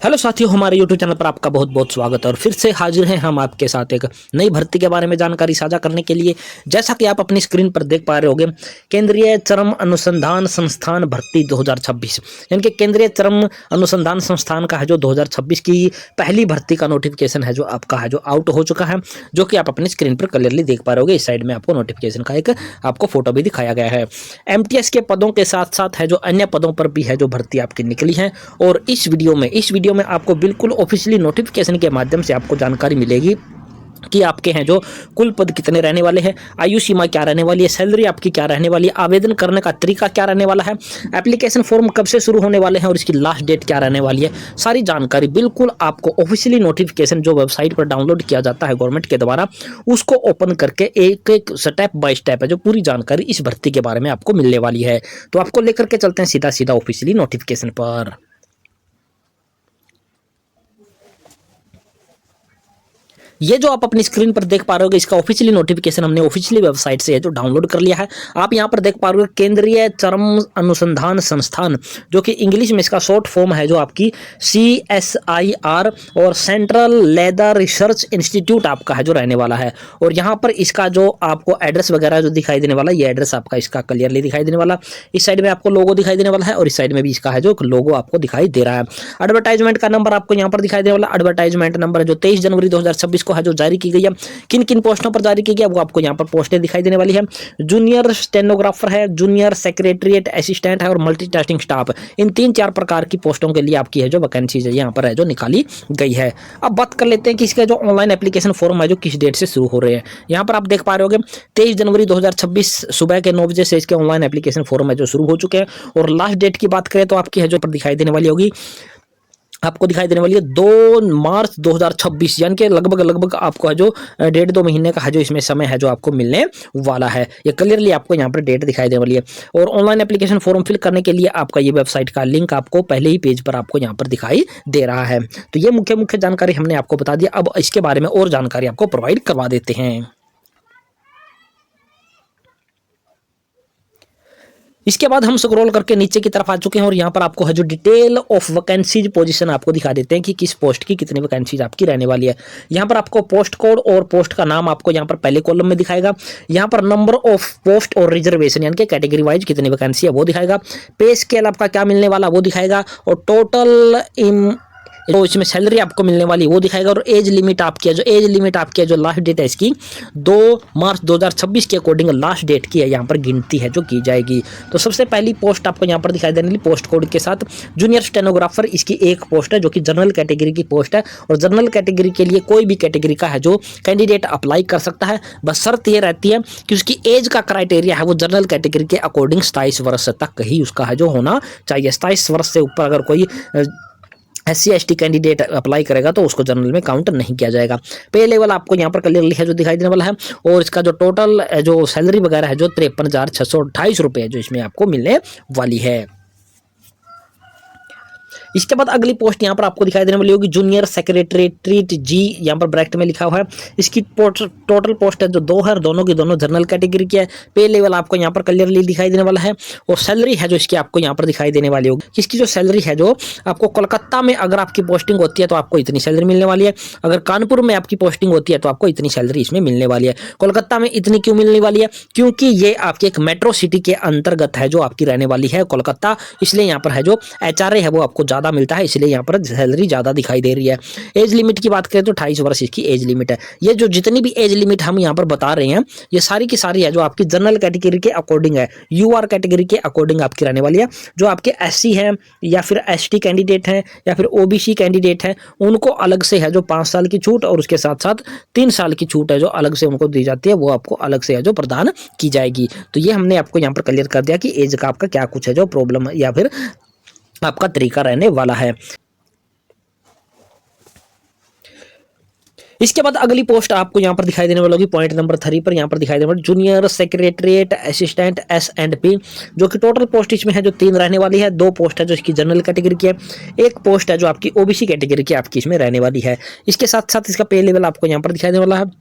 Hello साथियों, हमारे YouTube channel पर आपका बहुत बहुत स्वागत है और फिर से हाजिर हैं हम आपके साथ एक नई भर्ती के बारे में जानकारी साझा करने के लिए। जैसा कि आप अपनी स्क्रीन पर देख पा रहे होंगे, केंद्रीय श्रम अनुसंधान संस्थान भर्ती 2026 यानी कि केंद्रीय श्रम अनुसंधान संस्थान का है जो 2026 की पहली भर्ती का नोटिफिकेशन है जो आपका है जो आउट हो चुका है, जो कि आप अपनी स्क्रीन पर क्लियरली देख पा रहे होंगे। इस साइड में आपको नोटिफिकेशन का एक आपको फोटो भी दिखाया गया है। MTS के पदों के साथ साथ है जो अन्य पदों पर भी है जो भर्ती आपकी निकली है और इस वीडियो में आपको बिल्कुल ऑफिशियली नोटिफिकेशन के माध्यम से आपको जानकारी मिलेगी कि आपके हैं जो कुल पद कितने रहने वाले हैं, आयु सीमा क्या रहने वाली है, सैलरी आपकी क्या रहने वाली है, आवेदन करने का तरीका क्या रहने वाला है, एप्लीकेशन फॉर्म कब से शुरू होने वाले हैं और इसकी लास्ट डेट क्या रहने वाली है। सारी जानकारी बिल्कुल आपको ऑफिशियली नोटिफिकेशन जो वेबसाइट पर डाउनलोड किया जाता है गवर्नमेंट के द्वारा, उसको ओपन करके एक एक स्टेप बाय स्टेप है जो पूरी जानकारी इस भर्ती के बारे में आपको मिलने वाली है। तो आपको लेकर के चलते हैं सीधा सीधा ऑफिशियली नोटिफिकेशन पर। ये जो आप अपनी स्क्रीन पर देख पा रहे होगे, इसका ऑफिशियली नोटिफिकेशन हमने ऑफिशियली वेबसाइट से है जो डाउनलोड कर लिया है। आप यहाँ पर देख पा रहे हो केंद्रीय श्रम अनुसंधान संस्थान, जो कि इंग्लिश में इसका शॉर्ट फॉर्म है जो आपकी CSIR और सेंट्रल लेदर रिसर्च इंस्टीट्यूट आपका है जो रहने वाला है। और यहाँ पर इसका जो आपको एड्रेस वगैरह जो दिखाई देने वाला, ये एड्रेस आपका इसका क्लियरली दिखाई देने वाला। इस साइड में आपको लोगो दिखाई देने वाला है और इस साइड में भी इसका है जो लोगो आपको दिखाई दे रहा है। एडवर्टाइजमेंट का नंबर आपको यहाँ पर दिखाई देने वाला। एडवर्टाइजमेंट नंबर है जो 23 जनवरी 2026 को है जो जारी की गई है। किन किन पोस्टों पर जारी की गई है वो आपको यहाँ पर पोस्टें दिखाई देने वाली है। जूनियर स्टेनोग्राफर है, जूनियर सेक्रेटरीट असिस्टेंट है और मल्टीटास्किंग स्टाफ। इन 3-4 प्रकार की पोस्टों के लिए आपकी है जो वैकेंसीज है यहाँ पर है जो निकाली गई है। अब बात कर लेते हैं कि इसका जो ऑनलाइन एप्लीकेशन फॉर्म है जो किस डेट से शुरू हो रहे हैं। यहाँ पर आप देख पा रहे होगे 23 जनवरी 2026 सुबह के 9 बजे से इसके ऑनलाइन एप्लीकेशन फॉर्म है जो शुरू हो चुके हैं। और लास्ट डेट की बात करें तो आपकी है जो पर दिखाई देने वाली होगी, आपको दिखाई देने वाली है 2 मार्च 2026, यानी कि लगभग आपको है जो 1.5-2 महीने का है जो इसमें समय है जो आपको मिलने वाला है। ये क्लियरली आपको यहाँ पर डेट दिखाई देने वाली है। और ऑनलाइन एप्लीकेशन फॉर्म फिल करने के लिए आपका ये वेबसाइट का लिंक आपको पहले ही पेज पर आपको यहाँ पर दिखाई दे रहा है। तो ये मुख्य जानकारी हमने आपको बता दिया। अब इसके बारे में और जानकारी आपको प्रोवाइड करवा देते हैं। इसके बाद हम स्क्रॉल करके नीचे की तरफ आ चुके हैं और यहाँ पर आपको है जो डिटेल ऑफ वैकेंसीज पोजीशन आपको दिखा देते हैं कि किस पोस्ट की कितनी वैकेंसीज आपकी रहने वाली है। यहाँ पर आपको पोस्ट कोड और पोस्ट का नाम आपको यहाँ पर पहले कॉलम में दिखाएगा। यहाँ पर नंबर ऑफ पोस्ट और रिजर्वेशन यानी कि कैटेगरी वाइज कितनी वैकेंसी है वो दिखाएगा। पे स्केल आपका क्या मिलने वाला वो दिखाएगा और टोटल तो इसमें सैलरी आपको मिलने वाली वो दिखाएगा। और एज लिमिट आपकी है जो लास्ट डेट है इसकी 2 मार्च 2026 के अकॉर्डिंग लास्ट डेट की है यहाँ पर गिनती है जो की जाएगी। तो सबसे पहली पोस्ट आपको यहाँ पर दिखाई देने वाली पोस्ट कोड के साथ जूनियर स्टेनोग्राफर, इसकी एक पोस्ट है जो कि जनरल कैटेगरी की पोस्ट है। और जनरल कैटेगरी के लिए कोई भी कैटेगरी का है जो कैंडिडेट अप्लाई कर सकता है। बस शर्त ये रहती है कि उसकी एज का क्राइटेरिया है वो जनरल कैटेगरी के अकॉर्डिंग 27 वर्ष तक ही उसका है जो होना चाहिए। 27 वर्ष से ऊपर अगर कोई SC/ST कैंडिडेट अप्लाई करेगा तो उसको जनरल में काउंट नहीं किया जाएगा। पे लेवल आपको यहाँ पर क्लियरली है जो दिखाई देने वाला है। और इसका जो टोटल जो सैलरी वगैरह है जो 53,628 रुपये है जो इसमें आपको मिलने वाली है। इसके बाद अगली पोस्ट यहाँ पर आपको दिखाई देने वाली होगी जूनियर सेक्रेटरीट जी, यहाँ पर ब्रैकेट में लिखा हुआ है। इसकी टोटल पोस्ट है जो 2 है, दोनों की दोनों जनरल कैटेगरी की है। पे लेवल आपको यहाँ पर क्लियरली दिखाई देने वाला है। और सैलरी है जो इसकी आपको यहाँ पर दिखाई देने वाली होगी। इसकी जो सैलरी है जो आपको कोलकाता में अगर आपकी पोस्टिंग होती है तो आपको इतनी सैलरी मिलने वाली है। अगर कानपुर में आपकी पोस्टिंग होती है तो आपको इतनी सैलरी इसमें मिलने वाली है। कोलकाता में इतनी क्यों मिलने वाली है? क्योंकि ये आपकी एक मेट्रो सिटी के अंतर्गत है जो आपकी रहने वाली है कोलकाता, इसलिए यहाँ पर है जो HRA है वो आपको ज़्यादा मिलता है, इसलिए यहाँ पर सैलरी ज़्यादा दिखाई दे रही है। एज लिमिट की बात करें तो 28 वर्ष इसकी एज लिमिट है। ये जो जितनी भी एज लिमिट हम यहाँ पर बता रहे हैं ये सारी की सारी है जो आपकी जनरल कैटेगरी के अकॉर्डिंग है, UR कैटेगरी के अकॉर्डिंग आपकी रहने वाली है। जो आपके SC हैं या फिर ST कैंडिडेट हैं या फिर OBC कैंडिडेट हैं उनको अलग से है जो 5 साल की छूट और उसके साथ साथ 3 साल की छूट है जो अलग से उनको दी जाती है, वो आपको अलग से है जो प्रदान की जाएगी। तो ये हमने आपको यहाँ पर क्लियर कर दिया कि एज का आपका क्या कुछ है जो प्रॉब्लम या फिर आपका तरीका रहने वाला है। इसके बाद अगली पोस्ट आपको यहाँ पर दिखाई देने वाली होगी पॉइंट नंबर 3 पर। यहाँ पर दिखाई देने वाली जूनियर सेक्रेटरीट असिस्टेंट S&P, जो कि टोटल पोस्ट इसमें है जो 3 रहने वाली है। 2 पोस्ट है जो इसकी जनरल कैटेगरी की है, 1 पोस्ट है जो आपकी OBC कैटेगरी की आपकी इसमें रहने वाली है। इसके साथ साथ इसका पे लेवल आपको यहाँ पर दिखाई देने वाला है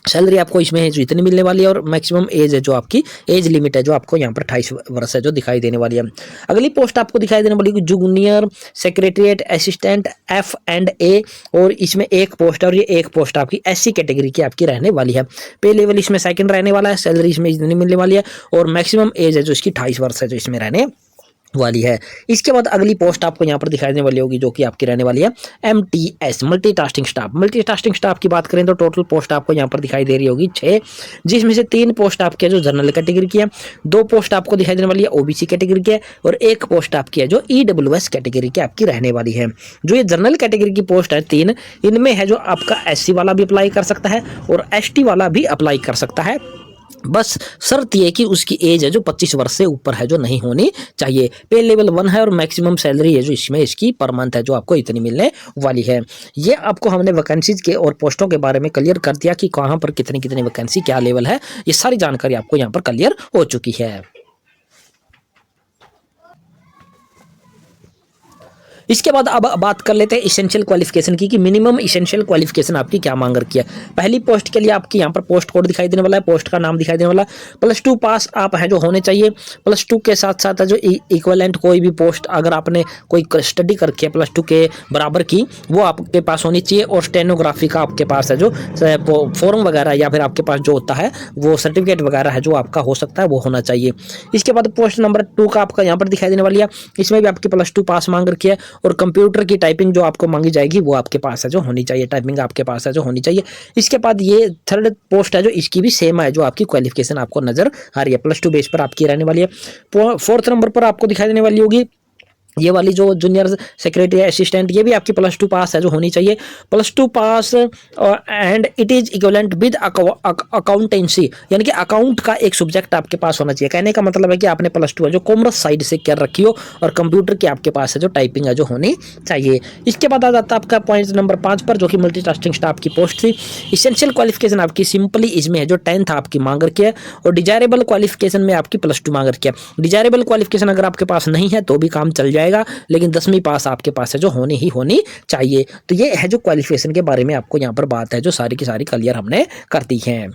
सैलरी आपको इसमें है जो इतनी मिलने वाली है और मैक्सिमम एज है जो आपकी एज लिमिट है जो आपको यहाँ पर 28 वर्ष है जो दिखाई देने वाली है। अगली पोस्ट आपको दिखाई देने वाली है जूनियर सेक्रेटरीट असिस्टेंट F&A और इसमें एक पोस्ट है और ये एक पोस्ट आपकी SC कैटेगरी की आपकी रहने वाली है। पे लेवल इसमें सेकंड रहने वाला है, सैलरी इसमें इतनी मिलने वाली है और मैक्सिमम एज है जो इसकी 28 वर्ष है जो इसमें रहने वाली है। इसके बाद अगली पोस्ट आपको यहाँ पर दिखाई देने वाली होगी जो कि आपकी रहने वाली है MTS multitasking staff. Multitasking staff की बात करें तो टोटल पोस्ट आपको यहाँ पर दिखाई दे रही होगी 6, जिसमें से 3 पोस्ट आपकी है जो जनरल कैटेगरी की है, 2 पोस्ट आपको दिखाई देने वाली है OBC कैटेगरी की है और 1 पोस्ट आपकी है जो EWS कैटेगरी की आपकी रहने वाली है। जो ये जनरल कैटेगरी की पोस्ट है 3, इनमें है जो आपका SC वाला भी अप्लाई कर सकता है और ST वाला भी अप्लाई कर सकता है। बस शर्त ये कि उसकी एज है जो 25 वर्ष से ऊपर है जो नहीं होनी चाहिए। पे लेवल 1 है और मैक्सिमम सैलरी है जो इसमें इसकी पर मंथ है जो आपको इतनी मिलने वाली है। ये आपको हमने वैकेंसीज के और पोस्टों के बारे में क्लियर कर दिया कि कहाँ पर कितनी कितनी वैकेंसी क्या लेवल है, ये सारी जानकारी आपको यहाँ पर क्लियर हो चुकी है। इसके बाद अब बात कर लेते हैं इसेंशियल क्वालिफिकेशन की कि मिनिमम इसेंशियल क्वालिफिकेशन आपकी क्या मांग रखी है। पहली पोस्ट के लिए आपकी यहाँ पर पोस्ट कोड दिखाई देने वाला है, पोस्ट का नाम दिखाई देने वाला है। +2 पास आप है जो होने चाहिए। +2 के साथ साथ है जो इक्विवेलेंट कोई भी पोस्ट अगर आपने कोई स्टडी करके +2 के बराबर की वो आपके पास होनी चाहिए और स्टेनोग्राफी का आपके पास है जो फॉर्म वगैरह या फिर आपके पास जो होता है वो सर्टिफिकेट वगैरह है जो आपका हो सकता है वो होना चाहिए। इसके बाद पोस्ट नंबर 2 का आपका यहाँ पर दिखाई देने वाली है, इसमें भी आपकी +2 पास मांग रखी है और कंप्यूटर की टाइपिंग जो आपको मांगी जाएगी वो आपके पास है जो होनी चाहिए, टाइपिंग आपके पास है जो होनी चाहिए। इसके बाद ये थर्ड पोस्ट है जो इसकी भी सेम है जो आपकी क्वालिफिकेशन आपको नजर आ रही है, +2 बेस पर आपकी रहने वाली है। 4th नंबर पर आपको दिखाई देने वाली होगी ये वाली जो जूनियर सेक्रेटरी असिस्टेंट, ये भी आपकी +2 पास है जो होनी चाहिए। +2 pass and it is equivalent with accountancy, यानी कि अकाउंट का एक सब्जेक्ट आपके पास होना चाहिए। कहने का मतलब है कि आपने +2 है जो कॉमर्स साइड से कर रखी हो और कंप्यूटर की आपके पास है जो टाइपिंग है जो होनी चाहिए। इसके बाद आ जाता है आपका पॉइंट नंबर 5 पर जो कि मल्टीटास्किंग स्टाफ की पोस्ट थी। इसेंशियल क्वालिफिकेशन आपकी सिंपली इसमें है जो 10th आपकी मांग रखी है और डिजायरेबल क्वालिफिकेशन में आपकी +2 मांग रखी है। डिजायरेबल क्वालिफिकेशन अगर आपके पास नहीं है तो भी काम चल जाएगा, लेकिन 10वीं पास आपके पास है जो होनी ही होनी चाहिए। तो ये है जो क्वालिफिकेशन के बारे में आपको यहाँ पर बात है जो सारी की सारी क्लियर हमने कर दी है।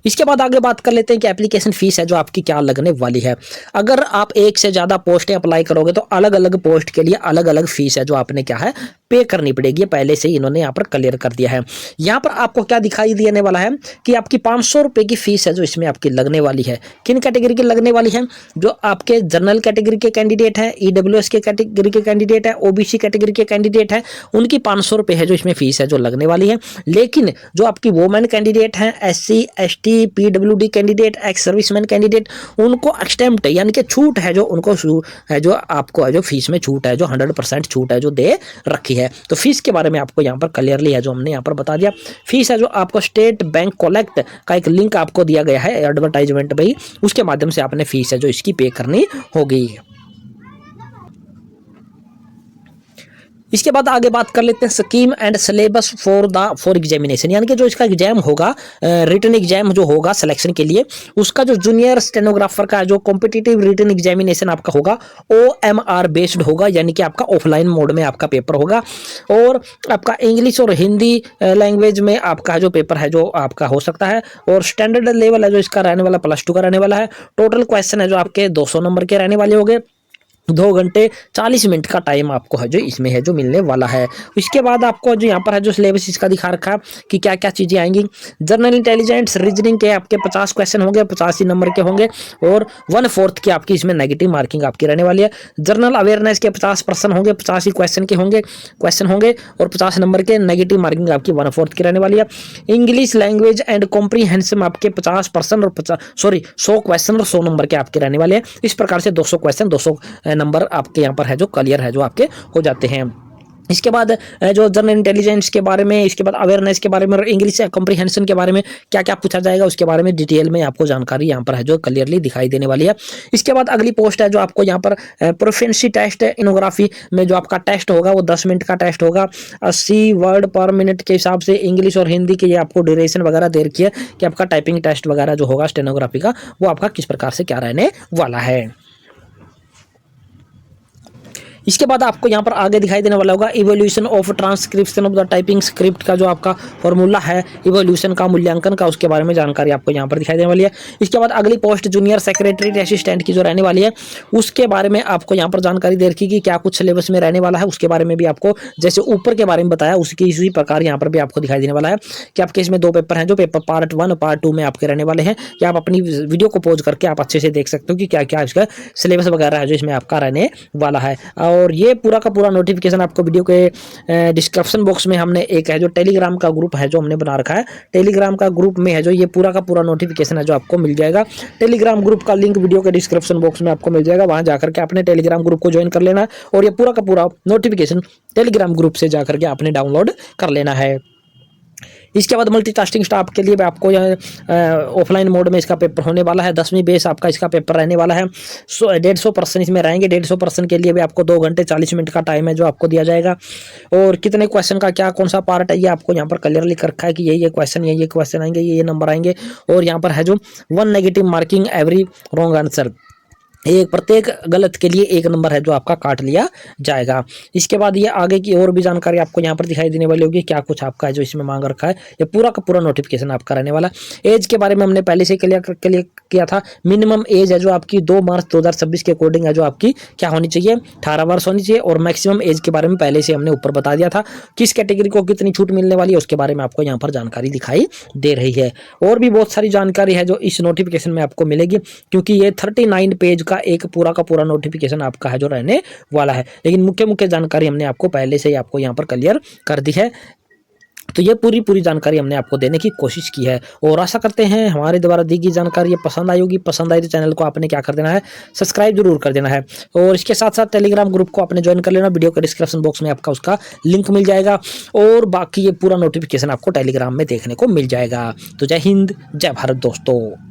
इसके बाद आगे बात कर लेते हैं कि एप्लीकेशन फीस है जो आपकी क्या लगने वाली है। अगर आप एक से ज़्यादा पोस्टें अप्लाई करोगे तो अलग अलग पोस्ट के लिए अलग अलग फीस है जो आपने क्या है पे करनी पड़ेगी। पहले से ही इन्होंने यहाँ पर क्लियर कर दिया है। यहाँ पर आपको क्या दिखाई देने वाला है कि आपकी 500 रुपये की फीस है जो इसमें आपकी लगने वाली है। किन कैटेगरी की लगने वाली है? जो आपके जनरल कैटेगरी के कैंडिडेट हैं, EWS के कैटेगरी के कैंडिडेट है, OBC कैटेगरी के कैंडिडेट हैं, उनकी 500 रुपये है जो इसमें फीस है जो लगने वाली है। लेकिन जो आपकी वोमेन कैंडिडेट हैं, SC ST PWD candidate, ex serviceman candidate, उनको एक्सटेम्प्ट यानी कि छूट है जो उनको है जो आपको है जो फीस में छूट है जो 100% छूट है जो दे रखी है। तो फीस के बारे में आपको यहाँ पर क्लियरली है जो हमने यहाँ पर बता दिया। फीस है जो आपको स्टेट बैंक कलेक्ट का एक लिंक आपको दिया गया है एडवर्टाइजमेंट में ही, उसके माध्यम से आपने फीस है जो इसकी पे करनी होगी। इसके बाद आगे बात कर लेते हैं scheme and syllabus for examination, यानी कि जो इसका एग्जाम होगा रिटन एग्जाम जो होगा सिलेक्शन के लिए, उसका जो जूनियर स्टेनोग्राफर का जो कॉम्पिटिटिव रिटन एग्जामिनेशन आपका होगा OMR बेस्ड होगा, यानी कि आपका ऑफलाइन मोड में आपका पेपर होगा और आपका इंग्लिश और हिंदी लैंग्वेज में आपका जो पेपर है जो आपका हो सकता है और स्टैंडर्ड लेवल है जो इसका रहने वाला +2 का रहने वाला है। टोटल क्वेश्चन है जो आपके 200 नंबर के रहने वाले होंगे। 2 घंटे 40 मिनट का टाइम आपको है जो इसमें है जो मिलने वाला है। इसके बाद आपको जो यहाँ पर है जो सिलेबस इसका दिखा रखा कि क्या क्या चीज़ें आएंगी। जनरल इंटेलिजेंस रीजनिंग के आपके 50 क्वेश्चन होंगे, 85 नंबर के होंगे और 1/4 की आपकी इसमें नेगेटिव मार्किंग आपकी रहने वाली है। जनरल अवेयरनेस के 50 प्रश्न होंगे, 85 क्वेश्चन होंगे और 50 नंबर के नेगेटिव मार्किंग आपकी 1/4 की रहने वाली है। इंग्लिश लैंग्वेज एंड कॉम्प्रीहेंशन आपके 50% और 100 क्वेश्चन और 100 नंबर के आपके रहने वाले हैं। इस प्रकार से 200 क्वेश्चन 200 नंबर आपके यहाँ पर है जो क्लियर है जो आपके हो जाते हैं। इसके बाद जो जनरल इंटेलिजेंस के बारे में, इसके बाद अवेयरनेस के बारे में और इंग्लिश कॉम्प्रीहेंशन के बारे में क्या क्या पूछा जाएगा उसके बारे में डिटेल में आपको जानकारी यहाँ पर है जो क्लियरली दिखाई देने वाली है। इसके बाद अगली पोस्ट है जो आपको यहाँ पर प्रोफिशिएंसी टेस्ट इनोग्राफी में जो आपका टेस्ट होगा वो 10 मिनट का टेस्ट होगा। 80 वर्ड पर मिनट के हिसाब से इंग्लिश और हिंदी की आपको ड्यूरेशन वगैरह दे रखी है कि आपका टाइपिंग टेस्ट वगैरह जो होगा स्टेनोग्राफी का वो आपका किस प्रकार से क्या रहने वाला है। इसके बाद आपको यहाँ पर आगे दिखाई देने वाला होगा evolution of transcription of the typing script का जो आपका फॉर्मूला है इवोल्यूशन का, मूल्यांकन का, उसके बारे में जानकारी आपको यहाँ पर दिखाई देने वाली है। इसके बाद अगली पोस्ट जूनियर सेक्रेटरी असिस्टेंट की जो रहने वाली है उसके बारे में आपको यहाँ पर जानकारी दे रखी कि क्या कुछ सिलेबस में रहने वाला है, उसके बारे में भी आपको जैसे ऊपर के बारे में बताया उसकी इसी प्रकार यहाँ पर भी आपको दिखाई देने वाला है कि आपके इसमें 2 पेपर हैं, जो पेपर पार्ट 1 और पार्ट 2 में आपके रहने वाले हैं, कि आप अपनी वीडियो को पॉज करके आप अच्छे से देख सकते हो कि क्या क्या इसका सिलेबस वगैरह है जो इसमें आपका रहने वाला है। और ये पूरा का पूरा नोटिफिकेशन आपको वीडियो के डिस्क्रिप्शन बॉक्स में हमने एक है जो टेलीग्राम का ग्रुप है जो हमने बना रखा है, टेलीग्राम का ग्रुप में है जो ये पूरा का पूरा नोटिफिकेशन है जो आपको मिल जाएगा। टेलीग्राम ग्रुप का लिंक वीडियो के डिस्क्रिप्शन बॉक्स में आपको मिल जाएगा, वहां जाकर के आपने टेलीग्राम ग्रुप को ज्वाइन कर लेना है और ये पूरा का पूरा नोटिफिकेशन टेलीग्राम ग्रुप से जाकर के आपने डाउनलोड कर लेना है। इसके बाद मल्टीटास्किंग स्टाफ के लिए भी आपको ऑफलाइन मोड में इसका पेपर होने वाला है, 10वीं बेस आपका इसका पेपर रहने वाला है। 150% इसमें रहेंगे, 150% के लिए भी आपको 2 घंटे 40 मिनट का टाइम है जो आपको दिया जाएगा। और कितने क्वेश्चन का क्या कौन सा पार्ट है ये आपको यहाँ पर क्लियरली लिख रखा है कि ये क्वेश्चन ये क्वेश्चन आएंगे, ये नंबर आएंगे। और यहाँ पर है जो 1 negative marking every wrong answer, एक प्रत्येक गलत के लिए 1 नंबर है जो आपका काट लिया जाएगा। इसके बाद ये आगे की और भी जानकारी आपको यहाँ पर दिखाई देने वाली होगी, क्या कुछ आपका है जो इसमें मांग रखा है। ये पूरा का पूरा नोटिफिकेशन आपका रहने वाला। एज के बारे में हमने पहले से क्लियर किया था, मिनिमम एज है जो आपकी 2 मार्च 2026 के अकॉर्डिंग है जो आपकी क्या होनी चाहिए, 18 वर्ष होनी चाहिए। और मैक्सिमम एज के बारे में पहले से हमने ऊपर बता दिया था, किस कैटेगरी को कितनी छूट मिलने वाली है उसके बारे में आपको यहाँ पर जानकारी दिखाई दे रही है। और भी बहुत सारी जानकारी है जो इस नोटिफिकेशन में आपको मिलेगी, क्योंकि ये 39 पेज का एक पूरा का पूरा नोटिफिकेशन आपका है जो रहने वाला है। लेकिन मुख्य जानकारी हमने आपको पहले से ही आपको यहाँ पर क्लियर कर दी है। तो ये पूरी जानकारी हमने आपको देने की कोशिश की है और आशा करते हैं हमारे द्वारा दी गई जानकारी ये पसंद आई होगी। पसंद आई तो चैनल को आपने क्या कर देना है, सब्सक्राइब जरूर कर देना है। और इसके साथ साथ टेलीग्राम ग्रुप को आपने ज्वाइन कर लेना, वीडियो के डिस्क्रिप्शन बॉक्स में आपका उसका लिंक मिल जाएगा और बाकी ये पूरा नोटिफिकेशन आपको टेलीग्राम में देखने को मिल जाएगा। तो जय हिंद, जय भारत दोस्तों।